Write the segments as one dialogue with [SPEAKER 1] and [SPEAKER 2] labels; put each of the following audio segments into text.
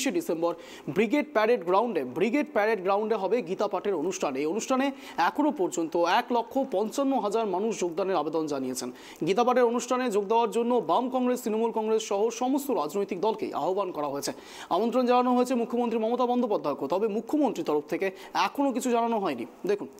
[SPEAKER 1] December brigade parade গ্রাউন্ডে হবে গীতা পাঠের অনুষ্ঠান। এই অনুষ্ঠানে এখনো পর্যন্ত 1,55,000 মানুষ যোগদানের আবেদন জানিয়েছেন। গীতা পাঠের অনুষ্ঠানে যোগ দেওয়ার জন্য বাম কংগ্রেস, তৃণমূল কংগ্রেস সহ সমস্ত রাজনৈতিক দলকে আহ্বান করা হয়েছে। আমন্ত্রণ জানানো হয়েছে মুখ্যমন্ত্রী মমতা বন্দ্যোপাধ্যায়কে, তবে মুখ্যমন্ত্রীর তরফ থেকে এখনো কিছু জানানো হয়নি। দেখুন।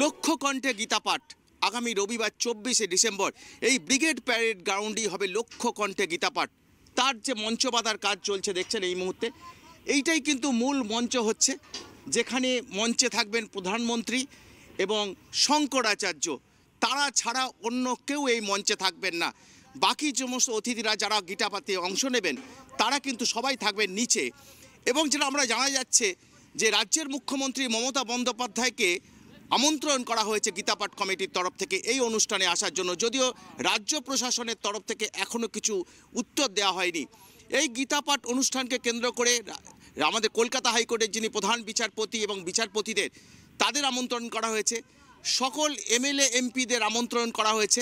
[SPEAKER 2] লক্ষ্য কণ্ঠে গীতাপাঠ আগামী রবিবার 24শে ডিসেম্বর এই ব্রিগেড প্যারেড গ্রাউন্ডেই হবে লক্ষ্য কণ্ঠে গীতাপাঠ। তার যে মঞ্চ বাঁধার কাজ চলছে দেখছেন এই মুহূর্তে, এইটাই কিন্তু মূল মঞ্চ হচ্ছে, যেখানে মঞ্চে থাকবেন প্রধানমন্ত্রী এবং শঙ্করাচার্য। তারা ছাড়া অন্য কেউ এই মঞ্চে থাকবেন না। বাকি সমস্ত অতিথিরা যারা গীতাপাঠে অংশ নেবেন তারা কিন্তু সবাই থাকবেন নিচে। এবং যেটা আমরা জানা যাচ্ছে যে রাজ্যের মুখ্যমন্ত্রী মমতা বন্দ্যোপাধ্যায়কে আমন্ত্রণ করা হয়েছে গীতাপাঠ কমিটির তরফ থেকে এই অনুষ্ঠানে আসার জন্য, যদিও রাজ্য প্রশাসনের তরফ থেকে এখনও কিছু উত্তর দেওয়া হয়নি। এই গীতাপাঠ অনুষ্ঠানকে কেন্দ্র করে আমাদের কলকাতা হাইকোর্টের যিনি প্রধান বিচারপতি এবং বিচারপতিদের তাদের আমন্ত্রণ করা হয়েছে, সকল এমএলএ এমপিদের আমন্ত্রণ করা হয়েছে।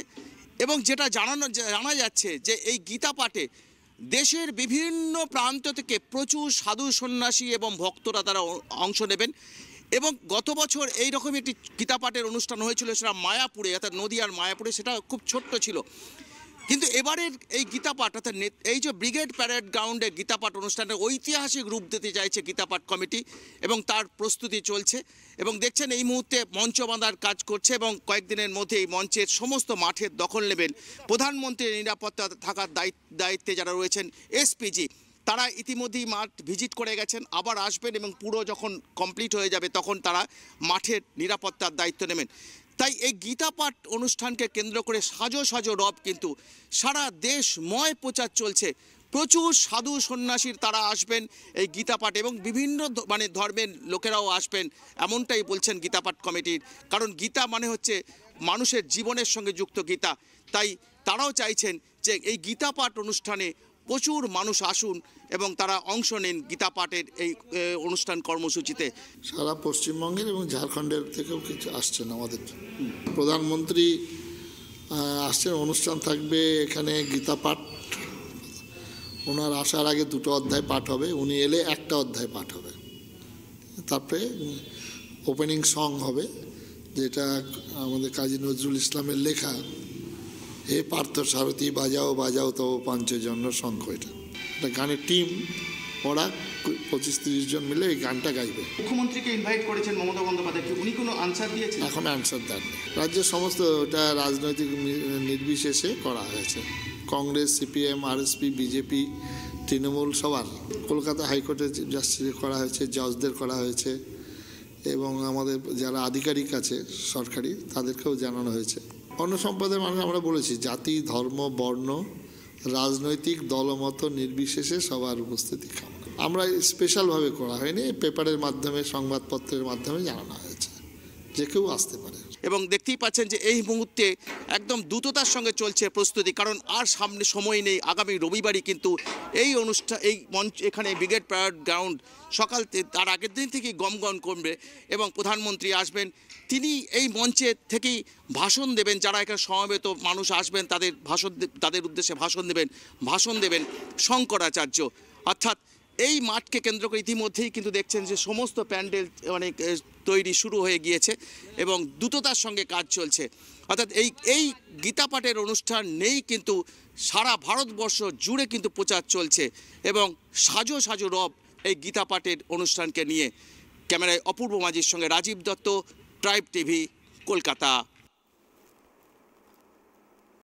[SPEAKER 2] এবং যেটা জানা যাচ্ছে যে এই গীতাপাঠে দেশের বিভিন্ন প্রান্ত থেকে প্রচুর সাধু সন্ন্যাসী এবং ভক্তরা তারা অংশ নেবেন। এবং গত বছর এইরকম একটি গীতাপাঠের অনুষ্ঠান হয়েছিল, সেটা মায়াপুরে, অর্থাৎ নদিয়ার মায়াপুরে, সেটা খুব ছোট্ট ছিল। কিন্তু এবারের এই গীতাপাঠ অর্থাৎ এই যে ব্রিগেড প্যারেড গ্রাউন্ডে গীতাপাঠ অনুষ্ঠানের ঐতিহাসিক রূপ দিতে চাইছে গীতাপাঠ কমিটি এবং তার প্রস্তুতি চলছে। এবং দেখছেন এই মুহূর্তে মঞ্চ বাঁধার কাজ করছে এবং কয়েকদিনের মধ্যে এই মঞ্চের সমস্ত মাঠের দখল নেবেন প্রধানমন্ত্রীর নিরাপত্তা থাকার দায়িত্বে যারা রয়েছেন এসপিজি। তারা ইতিমধ্যেই মাঠ ভিজিট করে গেছেন, আবার আসবেন এবং পুরো যখন কমপ্লিট হয়ে যাবে তখন তারা মাঠের নিরাপত্তার দায়িত্ব নেবেন। তাই এই গীতাপাঠ অনুষ্ঠানকে কেন্দ্র করে সাজো সাজো রব কিন্তু সারা দেশময় প্রচার চলছে। প্রচুর সাধু সন্ন্যাসীর তারা আসবেন এই গীতাপাঠ এবং বিভিন্ন ধর্মের লোকেরাও আসবেন, এমনটাই বলছেন গীতাপাঠ কমিটির। কারণ গীতা মানে হচ্ছে মানুষের জীবনের সঙ্গে যুক্ত গীতা। তাই তারাও চাইছেন যে এই গীতাপাঠ অনুষ্ঠানে প্রচুর মানুষ আসুন এবং তারা অংশ নিন গীতাপাঠের এই অনুষ্ঠান কর্মসূচিতে।
[SPEAKER 3] সারা পশ্চিমবঙ্গের এবং ঝাড়খণ্ডের থেকেও কিছু আসছেন। আমাদের প্রধানমন্ত্রী আসছেন, অনুষ্ঠান থাকবে এখানে গীতাপাঠ। ওনার আসার আগে 2টো অধ্যায় পাঠ হবে, উনি এলে 1টা অধ্যায় পাঠ হবে। তারপরে ওপেনিং সং হবে, যেটা আমাদের কাজী নজরুল ইসলামের লেখা, হে পার্থ সারথী বাজাও বাজাও তো পাঞ্চজন্য শঙ্খ। এটা গানের টিম, ওরা 25-30 জন মিলে এই গানটা গাইবে।
[SPEAKER 2] মুখ্যমন্ত্রীকে ইনভাইট করেছেন মমতা বন্দ্যোপাধ্যায়কে, উনি কোনো আনসার দিয়েছেন?
[SPEAKER 3] এখন আনসার দেননি। রাজ্যের সমস্ত ওটা রাজনৈতিক নির্বিশেষে করা হয়েছে, Congress, CPM, RSP, BJP, Trinamool সবার। কলকাতা হাইকোর্টের জাস্টিস করা হয়েছে, জজদের করা হয়েছে এবং আমাদের যারা আধিকারিক আছে সরকারি তাদেরকেও জানানো হয়েছে। অন্য সম্প্রদায়ের মানুষ আমরা বলেছি জাতি, ধর্ম, বর্ণ, রাজনৈতিক দলমত নির্বিশেষে সবার উপস্থিতি কামনা। আমরা স্পেশালভাবে করা হয়নি, পেপারের মাধ্যমে, সংবাদপত্রের মাধ্যমে জানানো হয়েছে যে কেউ আসতে পারে।
[SPEAKER 2] এবং দেখতেই পাচ্ছেন যে এই মুহূর্তে একদম দ্রুততার সঙ্গে চলছে প্রস্তুতি, কারণ আর সামনে সময় নেই। আগামী রবিবারই কিন্তু এই অনুষ্ঠান, এই মঞ্চ, এখানে ব্রিগেড প্যারেড গ্রাউন্ড সকাল তার আগের দিন থেকেই গমগম করবে এবং প্রধানমন্ত্রী আসবেন। তিনি এই মঞ্চে থেকেই ভাষণ দেবেন, যারা এখানে সমবেত মানুষ আসবেন তাদের উদ্দেশ্যে ভাষণ দেবেন শঙ্করাচার্য। অর্থাৎ এই মাঠকে কেন্দ্র করে ইতিমধ্যেই কিন্তু দেখছেন যে সমস্ত প্যান্ডেল তৈরি শুরু হয়ে গিয়েছে এবং দ্রুততার সঙ্গে কাজ চলছে। অর্থাৎ এই গীতাপাঠের অনুষ্ঠান নেই কিন্তু সারা ভারতবর্ষ জুড়ে কিন্তু প্রচার চলছে এবং সাজো সাজো রব এই গীতাপাঠের অনুষ্ঠানকে নিয়ে। ক্যামেরায় অপূর্ব মাঝির সঙ্গে রাজীব দত্ত, ট্রাইব টিভি, কলকাতা।